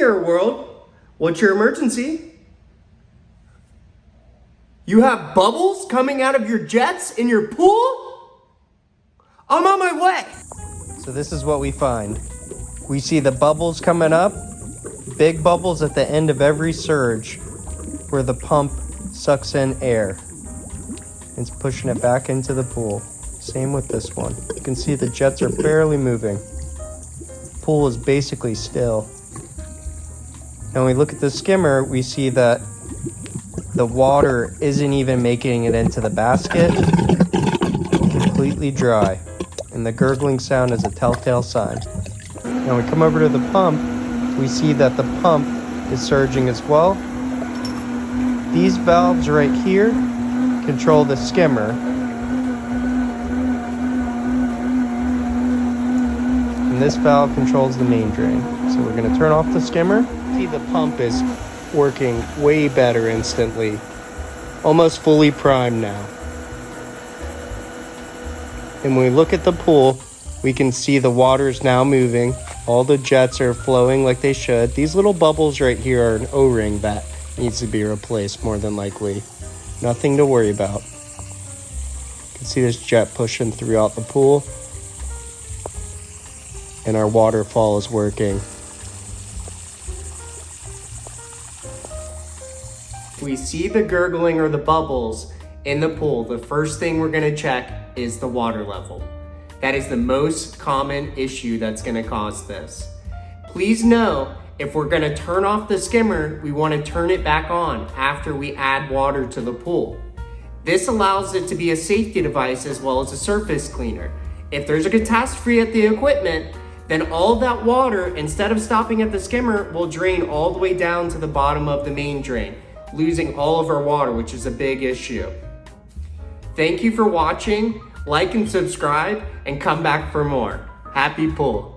mirror world. What's your emergency? You have bubbles coming out of your jets in your pool? I'm on my way. So this is what we find. We see the bubbles coming up, big bubbles at the end of every surge where the pump sucks in air. It's pushing it back into the pool. Same with this one. You can see the jets are barely moving. Pool is basically still. And when we look at the skimmer, we see that the water isn't even making it into the basket. Completely dry. And the gurgling sound is a telltale sign. Now we come over to the pump, we see that the pump is surging as well. These valves right here control the skimmer. And this valve controls the main drain. So we're going to turn off the skimmer. See, the pump is working way better instantly. Almost fully primed now. And when we look at the pool, we can see the water is now moving. All the jets are flowing like they should. These little bubbles right here are an O-ring that needs to be replaced more than likely. Nothing to worry about. You can see this jet pushing throughout the pool. And our waterfall is working. If we see the gurgling or the bubbles in the pool, the first thing we're gonna check is the water level. That is the most common issue that's gonna cause this. Please know, if we're gonna turn off the skimmer, we wanna turn it back on after we add water to the pool. This allows it to be a safety device as well as a surface cleaner. If there's a catastrophe at the equipment, then all that water, instead of stopping at the skimmer, will drain all the way down to the bottom of the main drain, losing all of our water, which is a big issue. Thank you for watching. Like and subscribe, and come back for more. Happy pool.